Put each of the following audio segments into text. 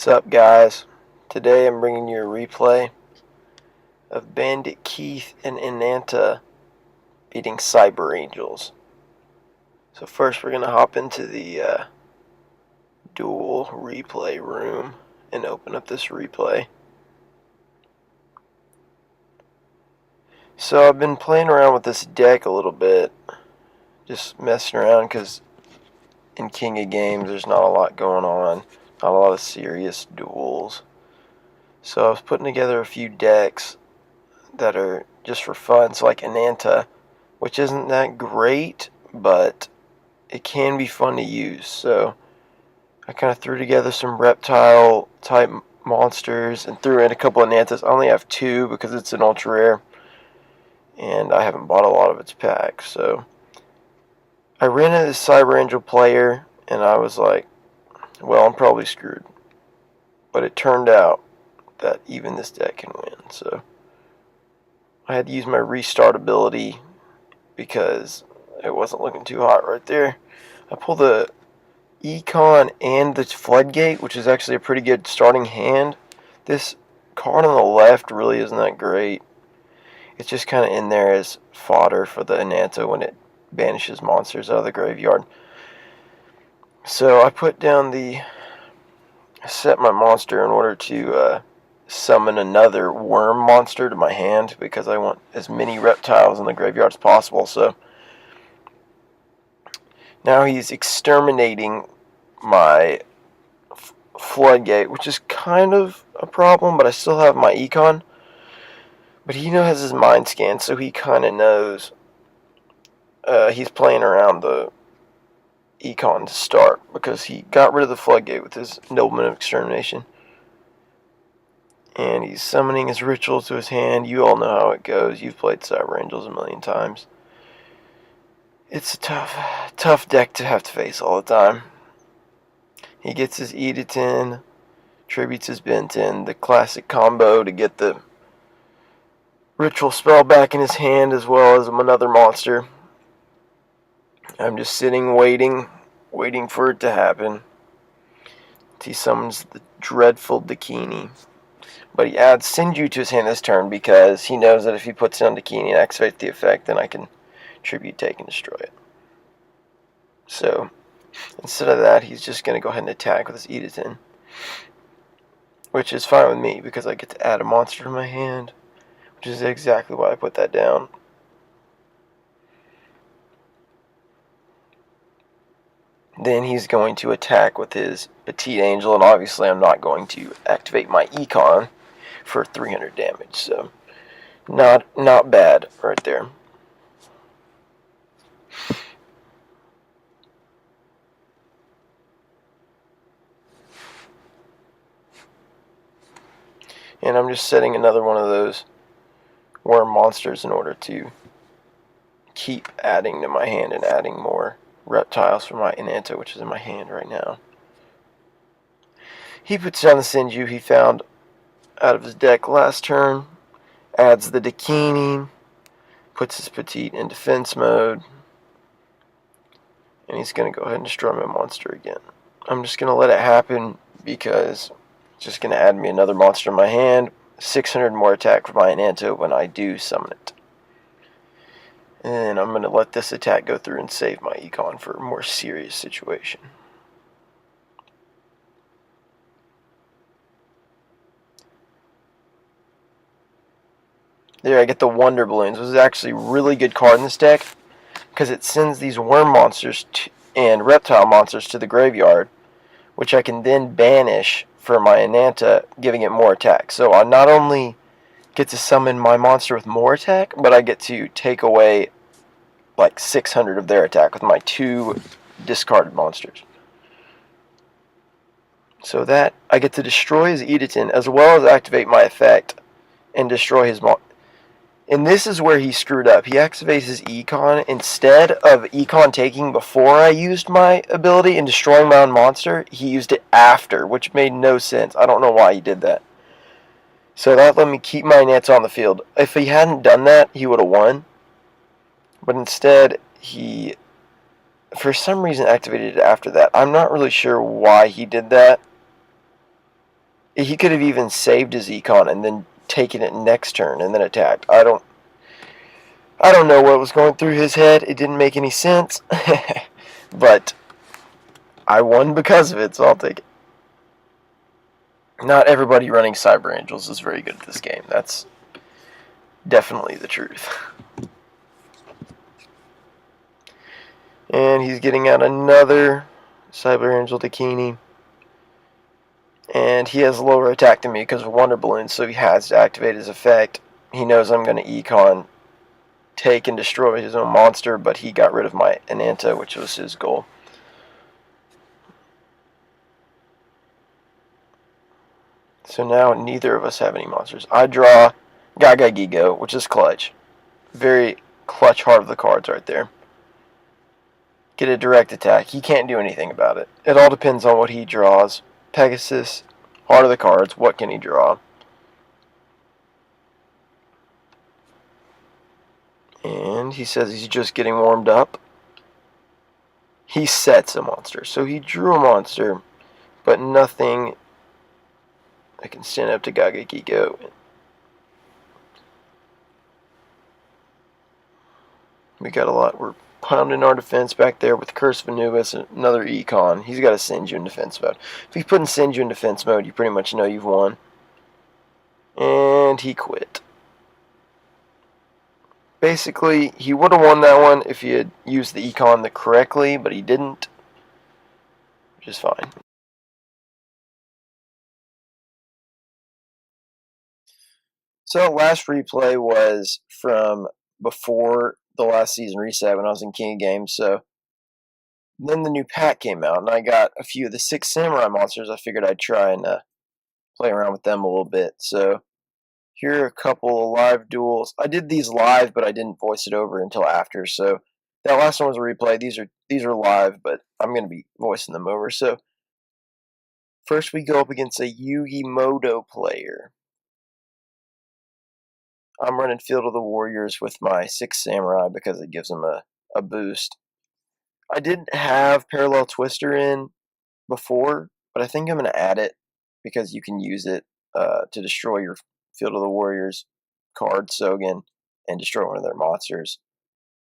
What's up, guys? Today I'm bringing you a replay of Bandit Keith and Ananta beating Cyber Angels. So first we're going to hop into the Duel replay room and open up this replay. So I've been playing around with this deck a little bit, just messing around because in King of Games there's not a lot going on, not a lot of serious duels. So I was putting together a few decks that are just for fun. So like Ananta, which isn't that great, but it can be fun to use. So I kind of threw together some reptile type monsters and threw in a couple of Anantas. I only have two because it's an ultra rare and I haven't bought a lot of its packs. So I ran into this Cyber Angel player and I was like, well, I'm probably screwed. But it turned out that even this deck can win. So I had to use my restart ability because it wasn't looking too hot right there. I pulled the Econ and the Floodgate, which is actually a pretty good starting hand. This card on the left really isn't that great. It's just kind of in there as fodder for the Ananta when it banishes monsters out of the graveyard. So I put down set my monster in order to summon another worm monster to my hand because I want as many reptiles in the graveyard as possible. So now he's exterminating my Floodgate, which is kind of a problem, but I still have my Econ. But he has his mind scan, so he kind of knows he's playing around the Econ to start because he got rid of the Floodgate with his Nobleman of Extermination. And he's summoning his ritual to his hand. You all know how it goes. You've played Cyber Angels a million times. It's a tough deck to have to face all the time. He gets his Editon, tributes his Benton, the classic combo to get the ritual spell back in his hand as well as another monster. I'm just sitting waiting for it to happen. He summons the dreadful Dakini. But he adds Sinju to his hand this turn because he knows that if he puts down Dakini and activates the effect, then I can tribute, take, and destroy it. So instead of that, he's just going to go ahead and attack with his Editon, which is fine with me because I get to add a monster to my hand, which is exactly why I put that down. Then he's going to attack with his Petite Angel, and obviously I'm not going to activate my Econ for 300 damage, so not bad right there. And I'm just setting another one of those worm monsters in order to keep adding to my hand and adding more reptiles for my Ananta, which is in my hand right now. He puts down the Sinju he found out of his deck last turn, adds the Dakini, puts his Petite in defense mode, and he's going to go ahead and destroy my monster again. I'm just going to let it happen because it's just going to add me another monster in my hand, 600 more attack for my Ananta when I do summon it. And I'm going to let this attack go through and save my Econ for a more serious situation. There, I get the Wonder Balloons. This is actually a really good card in this deck because it sends these worm monsters and reptile monsters to the graveyard, which I can then banish for my Ananta, giving it more attack. So I not only get to summon my monster with more attack, but I get to take away like 600 of their attack with my two discarded monsters. So that I get to destroy his Editon as well as activate my effect and destroy his monster. And this is where he screwed up. He activates his Econ instead of Econ taking before I used my ability and destroying my own monster. He used it after, which made no sense. I don't know why he did that. So that let me keep my Ananta on the field. If he hadn't done that, he would have won. But instead, he, for some reason, activated it after that. I'm not really sure why he did that. He could have even saved his econ and then taken it next turn and then attacked. I don't know what was going through his head. It didn't make any sense. But I won because of it, so I'll take it. Not everybody running Cyber Angels is very good at this game. That's definitely the truth. And he's getting out another Cyber Angel Dakini. And he has lower attack than me because of Wonder Balloon, so he has to activate his effect. He knows I'm going to econ, take and destroy his own monster, but he got rid of my Ananta, which was his goal. So now neither of us have any monsters. I draw Gaga Gigo, which is clutch. Very clutch heart of the cards right there. Get a direct attack. He can't do anything about it. It all depends on what he draws. Pegasus, heart of the cards, what can he draw? And he says he's just getting warmed up. He sets a monster. So he drew a monster, but nothing that can stand up to Gaga Gigo. We got a lot. We're pounding our defense back there with Curse of Anubis, another econ. He's got to send you in defense mode. If he's putting send you in defense mode, you pretty much know you've won. And he quit. Basically, he would have won that one if he had used the econ correctly, but he didn't, which is fine. So last replay was from before the last season reset when I was in King of Games. So then the new pack came out, and I got a few of the 6 Samurai monsters. I figured I'd try and play around with them a little bit. So here are a couple of live duels. I did these live, but I didn't voice it over until after. So that last one was a replay. These are live, but I'm going to be voicing them over. So first we go up against a Yugi Moto player. I'm running Field of the Warriors with my 6 Samurai because it gives them a boost. I didn't have Parallel Twister in before, but I think I'm going to add it because you can use it to destroy your Field of the Warriors card, Sogan, and destroy one of their monsters.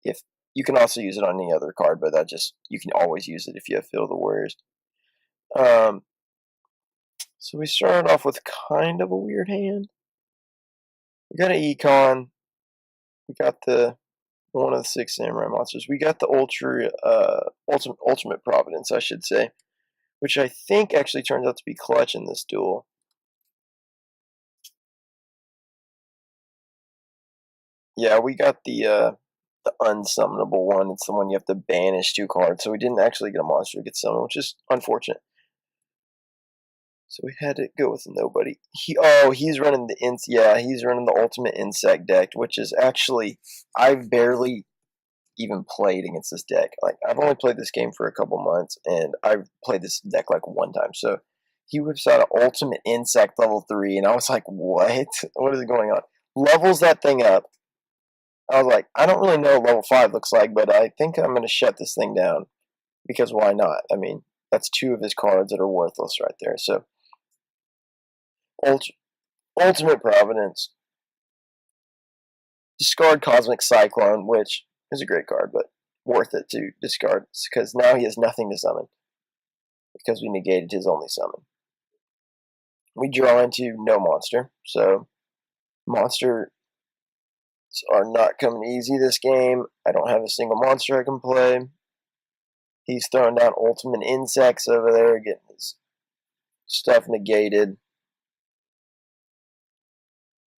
If you can also use it on any other card, but you can always use it if you have Field of the Warriors. So we started off with kind of a weird hand. We got an Econ. We got one of the 6 Samurai monsters. We got the Ultimate Providence, I should say, which I think actually turns out to be clutch in this duel. Yeah, we got the unsummonable one. It's the one you have to banish 2 cards. So we didn't actually get a monster to get summoned, which is unfortunate. So we had to go with nobody. He's running he's running the Ultimate Insect deck, which is actually I've barely even played against this deck. Like I've only played this game for a couple months, and I've played this deck like one time. So he whips out an Ultimate Insect level 3, and I was like, what? What is going on? Levels that thing up. I was like, I don't really know what level 5 looks like, but I think I'm going to shut this thing down. Because why not? I mean, that's 2 of his cards that are worthless right there. So, Ultimate Providence. Discard Cosmic Cyclone, which is a great card, but worth it to discard. Because now he has nothing to summon. Because we negated his only summon. We draw into no monster. So, monsters are not coming easy this game. I don't have a single monster I can play. He's throwing down Ultimate Insects over there, getting his stuff negated.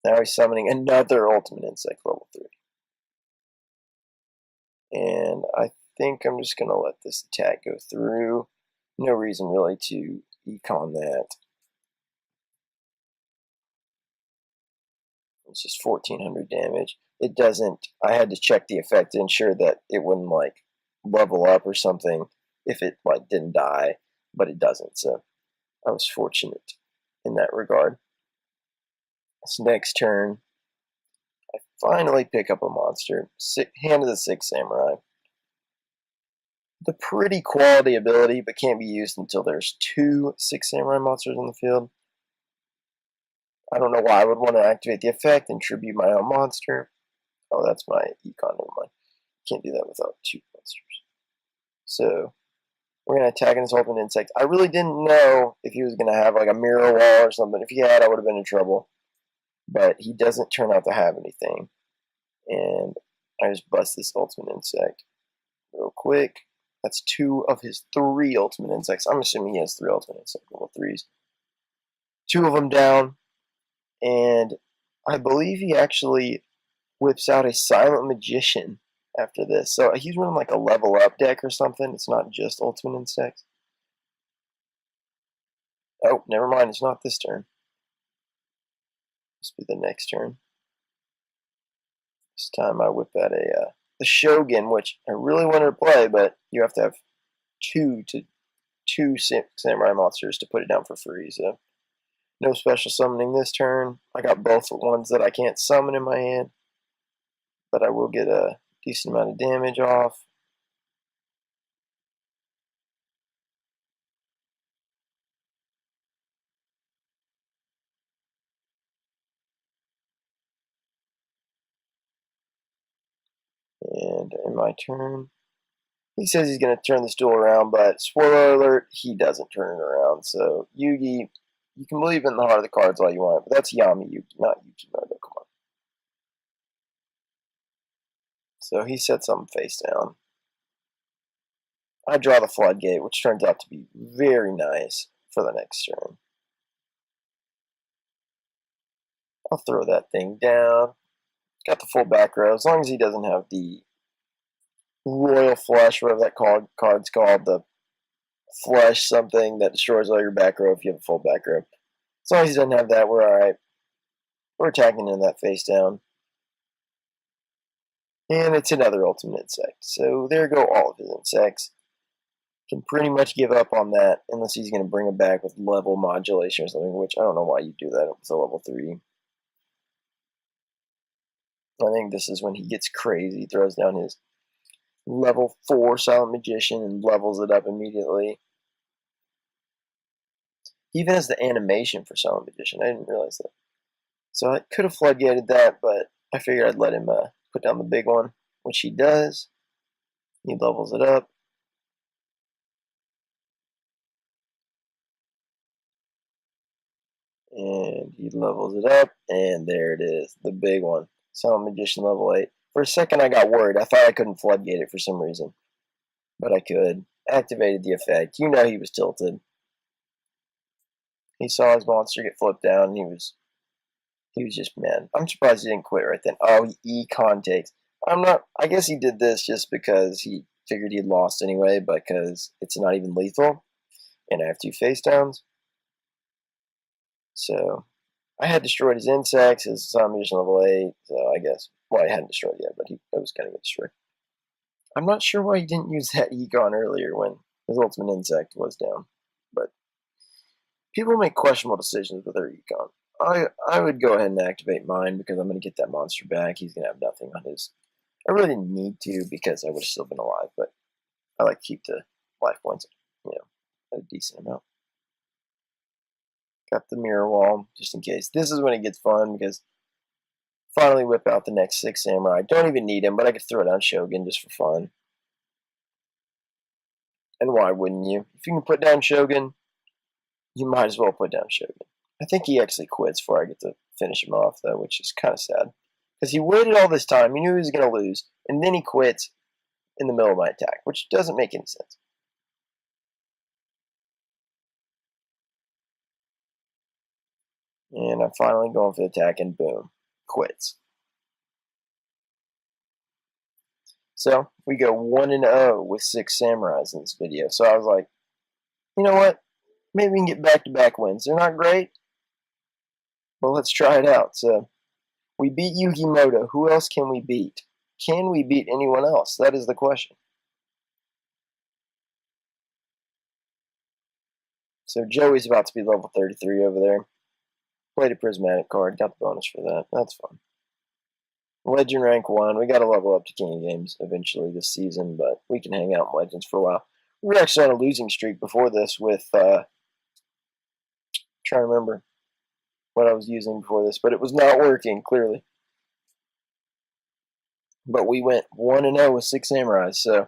Now he's summoning another Ultimate Insect level 3. And I think I'm just going to let this attack go through. No reason really to econ that. It's just 1400 damage. It doesn't, I had to check the effect to ensure that it wouldn't like level up or something if it like didn't die, but it doesn't. So I was fortunate in that regard. This next turn, I finally pick up a monster. Hand of the 6 Samurai. The pretty quality ability, but can't be used until there's 2 6 Samurai monsters on the field. I don't know why I would want to activate the effect and tribute my own monster. Oh, that's my econ, never mind. Can't do that without 2 monsters. So, we're going to attack his ultimate insect. I really didn't know if he was going to have like a mirror wall or something. If he had, I would have been in trouble. But he doesn't turn out to have anything. And I just bust this ultimate insect real quick. That's 2 of his 3 ultimate insects. I'm assuming he has 3 ultimate insects, level 3s. 2 of them down. And I believe he actually whips out a Silent Magician after this. So he's running like a level up deck or something. It's not just ultimate insects. Oh, never mind. It's not this turn. This will be the next turn. This time I whip out the Shogun, which I really wanted to play, but you have to have two Samurai monsters to put it down for free. So no special summoning this turn. I got both ones that I can't summon in my hand, but I will get a decent amount of damage off. And in my turn, he says he's going to turn this duel around, but spoiler alert, he doesn't turn it around. So Yugi, you can believe in the heart of the cards all you want, but that's Yami Yugi, not Yukimoto. Come on. So he sets something face down. I draw the Floodgate, which turns out to be very nice for the next turn. I'll throw that thing down. Got the full back row, as long as he doesn't have the Royal Flush, whatever that card's called, the Flush something that destroys all your back row if you have a full back row. As long as he doesn't have that, we're alright. We're attacking in that face down. And it's another ultimate insect. So there go all of his insects. Can pretty much give up on that unless he's going to bring it back with level modulation or something, which I don't know why you do that with a level 3. I think this is when he gets crazy. He throws down his level 4 Silent Magician and levels it up immediately. He even has the animation for Silent Magician. I didn't realize that. So I could have floodgated that, but I figured I'd let him put down the big one, which he does. He levels it up. And he levels it up, and there it is, the big one. Silent Magician level 8. For a second I got worried. I thought I couldn't floodgate it for some reason. But I could. Activated the effect. You know he was tilted. He saw his monster get flipped down, and he was just mad. I'm surprised he didn't quit right then. Oh, he econ takes. I guess he did this just because he figured he'd lost anyway, because it's not even lethal, and I have 2 face downs. So I had destroyed his insects, his Silent Magician level 8, so I guess, well, I hadn't destroyed it yet, but it was going to get destroyed. I'm not sure why he didn't use that econ earlier when his ultimate insect was down, but people make questionable decisions with their econ. I would go ahead and activate mine because I'm going to get that monster back. He's going to have nothing on his. I really didn't need to because I would have still been alive, but I like to keep the life points, at a decent amount. Got the mirror wall just in case. This is when it gets fun because finally whip out the next 6 samurai. Don't even need him, but I could throw down Shogun just for fun. And why wouldn't you? If you can put down Shogun, you might as well put down Shogun. I think he actually quits before I get to finish him off, though, which is kind of sad. Because he waited all this time, he knew he was going to lose, and then he quits in the middle of my attack, which doesn't make any sense. And I'm finally going for the attack, and boom, quits. So, we go 1-0 with 6 samurais in this video. So I was like, you know what? Maybe we can get back-to-back wins. They're not great, but let's try it out. So, we beat Yukimoto. Who else can we beat? Can we beat anyone else? That is the question. So Joey's about to be level 33 over there. Played a prismatic card. Got the bonus for that. That's fun. Legend rank 1. We got to level up to King of Games eventually this season, but we can hang out in Legends for a while. We were actually on a losing streak before this with, trying to remember. what I was using before this, but it was not working, clearly. But we went 1-0 with 6 Samurais, so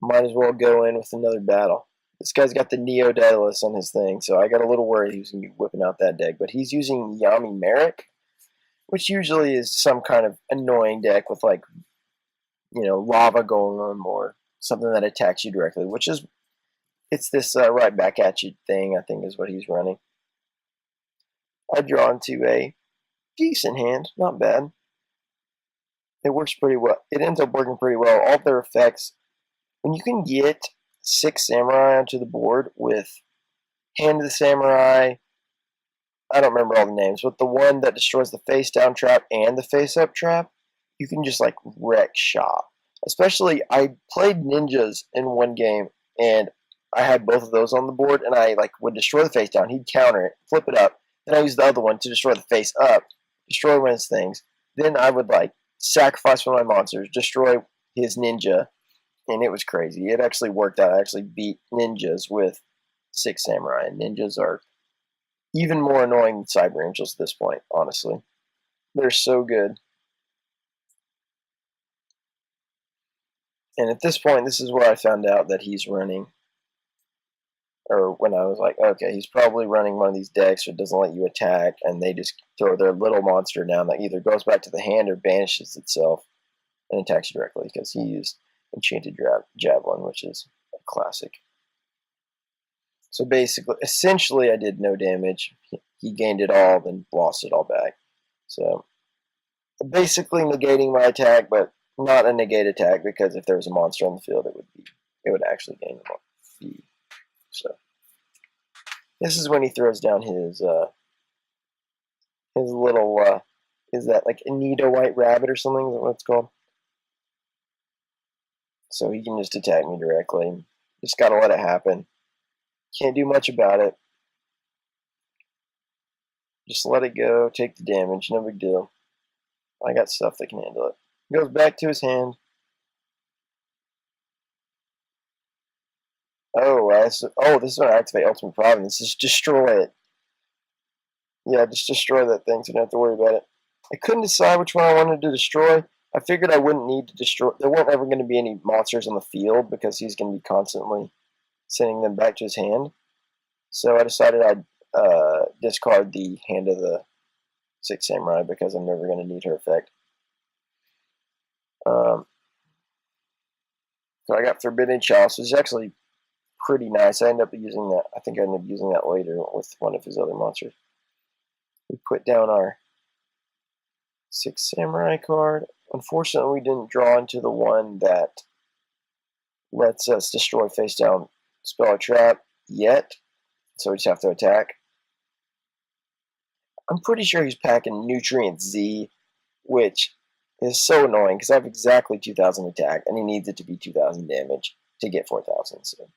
might as well go in with another battle. This guy's got the Neo Daedalus on his thing, so I got a little worried he was going to be whipping out that deck. But he's using Yami Marik, which usually is some kind of annoying deck with, like, lava going on, or something that attacks you directly, which is, it's this right back at you thing, I think is what he's running. I draw into a decent hand, not bad. It works pretty well. It ends up working pretty well. All their effects, when you can get 6 Samurai onto the board with Hand of the Samurai, I don't remember all the names, but the one that destroys the face down trap and the face up trap, you can just like wreck shop. Especially, I played ninjas in one game, and I had both of those on the board, and I like would destroy the face down. He'd counter it, flip it up. Then I used the other one to destroy the face up, destroy one of his things. Then I would like sacrifice one of my monsters, destroy his ninja, and it was crazy. It actually worked out. I actually beat ninjas with 6 Samurai, and ninjas are even more annoying than Cyber Angels at this point, honestly. They're so good. And at this point, this is where I found out that he's running, or when I was like, okay, he's probably running one of these decks that doesn't let you attack, and they just throw their little monster down that either goes back to the hand or banishes itself and attacks you directly, because he used Enchanted Javelin, which is a classic. So basically, essentially, I did no damage. He gained it all, then lost it all back. So basically negating my attack, but not a negate attack, because if there was a monster on the field, it would actually gain the. So this is when he throws down his little is that like Anita White Rabbit or something? Is that what it's called? So he can just attack me directly. Just gotta let it happen. Can't do much about it. Just let it go, take the damage, no big deal. I got stuff that can handle it. Goes back to his hand. This is when I activate Ultimate Providence. Just destroy it. Yeah, just destroy that thing so you don't have to worry about it. I couldn't decide which one I wanted to destroy. I figured I wouldn't need to destroy. There weren't ever going to be any monsters on the field because he's going to be constantly sending them back to his hand. So I decided I'd discard the Hand of the 6 Samurai because I'm never going to need her effect. So I got Forbidden Chalice, which is actually pretty nice. I think I ended up using that later with one of his other monsters. We put down our 6 Samurai card. Unfortunately, we didn't draw into the one that lets us destroy face down spell or trap yet, so we just have to attack. I'm pretty sure he's packing Nutrient Z, which is so annoying because I have exactly 2,000 attack, and he needs it to be 2,000 damage to get 4,000. So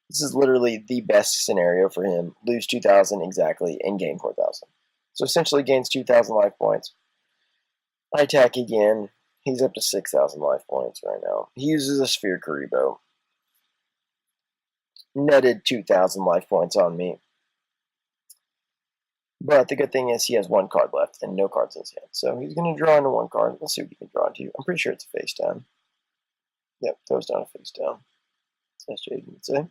this is literally the best scenario for him. Lose 2,000 exactly and gain 4,000. So essentially gains 2,000 life points. I attack again. He's up to 6,000 life points right now. He uses a Sphere Karibo. Netted 2,000 life points on me. But the good thing is he has one card left and no cards in his hand. So he's going to draw into one card. Let's see what he can draw into. I'm pretty sure it's a face down. Yep, throws down a face down. As Jaden would say.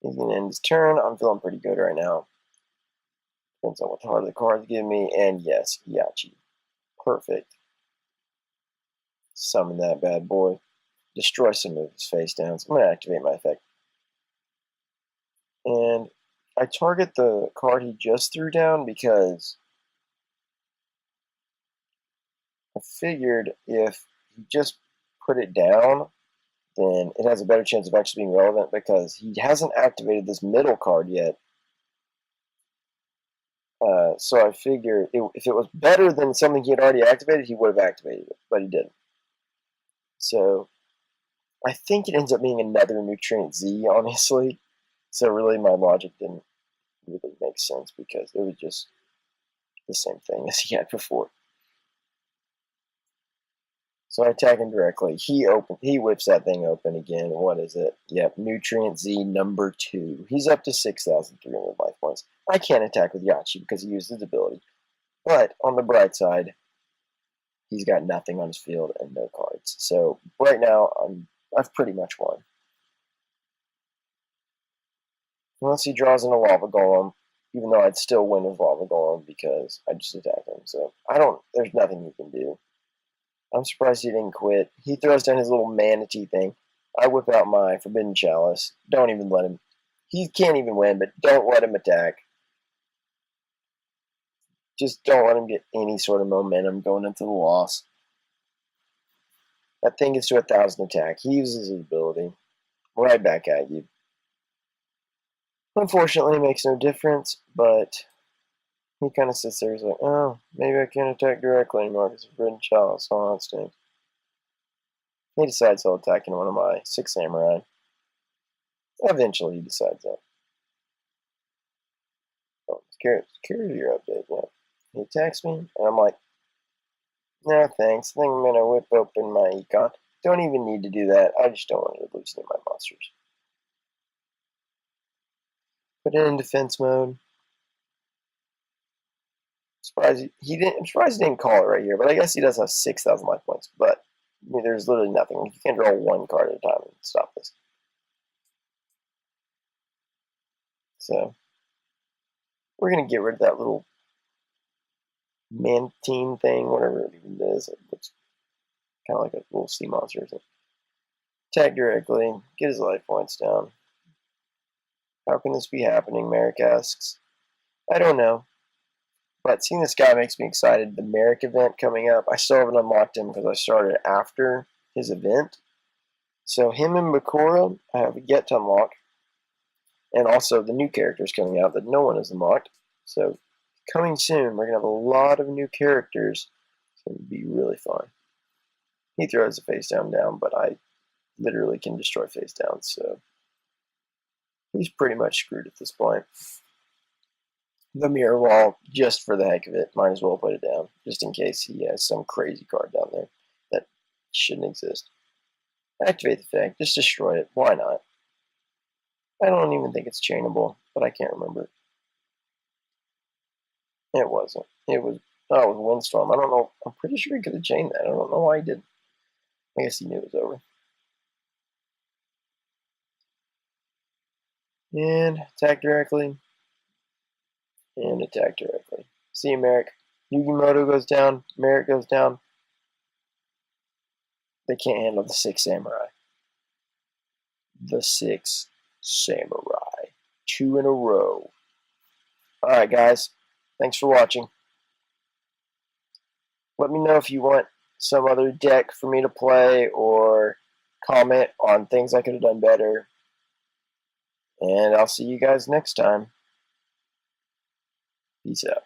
He's going to end his turn. I'm feeling pretty good right now. Depends on what the heart of the cards give me. And yes, Yachi. Perfect. Summon that bad boy. Destroy some of his face downs. I'm going to activate my effect. And I target the card he just threw down because I figured if he just put it down, then it has a better chance of actually being relevant because he hasn't activated this middle card yet. So I figured if it was better than something he had already activated, he would have activated it, but he didn't. So I think it ends up being another Nutrient Z, honestly. So really my logic didn't really make sense because it was just the same thing as he had before. So I attack him directly. He whips that thing open again. What is it? Yep, Nutrient Z number 2. He's up to 6,300 life points. I can't attack with Yachi because he used his ability. But on the bright side, he's got nothing on his field and no cards. So right now, I've pretty much won. Unless he draws in a Lava Golem, even though I'd still win with Lava Golem because I just attack him. So there's nothing he can do. I'm surprised he didn't quit. He throws down his little manatee thing. I whip out my Forbidden Chalice. Don't even let him. He can't even win, but don't let him attack. Just don't let him get any sort of momentum going into the loss. That thing gets to 1,000 attack. He uses his ability. Right back at you. Unfortunately, it makes no difference, but he kind of sits there. He's like, oh, maybe I can't attack directly anymore because of Forbidden Chalice. Oh, that stinks. He decides he'll attack in one of my 6 Samurai. Eventually, he decides that. Oh, carrier update, yeah. He attacks me, and I'm like, no, thanks. I think I'm going to whip open my econ. Don't even need to do that. I just don't want to lose any of my monsters. Put it in defense mode. I'm surprised he didn't call it right here, but I guess he does have 6,000 life points. But I mean, there's literally nothing. You can't draw one card at a time and stop this. So we're gonna get rid of that little mantine thing, whatever it even is. It looks kind of like a little sea monster or something. Attack directly, get his life points down. How can this be happening? Marik asks. I don't know. But seeing this guy makes me excited. The Marik event coming up, I still haven't unlocked him because I started after his event. So him and Bakura, I have yet to unlock. And also the new characters coming out that no one has unlocked. So coming soon, we're going to have a lot of new characters. It's going to be really fun. He throws a face down, but I literally can destroy face down. So he's pretty much screwed at this point. The mirror wall, just for the heck of it, might as well put it down, just in case he has some crazy card down there that shouldn't exist. Activate the effect, just destroy it, why not? I don't even think it's chainable, but I can't remember. It wasn't. It was Windstorm. I don't know. I'm pretty sure he could have chained that. I don't know why he didn't. I guess he knew it was over. And attack directly. And attack directly. See you, Marik. Yugimoto goes down. Marik goes down. They can't handle the 6 Samurai. The 6 Samurai. 2 in a row. Alright, guys. Thanks for watching. Let me know if you want some other deck for me to play or comment on things I could have done better. And I'll see you guys next time. Peace out.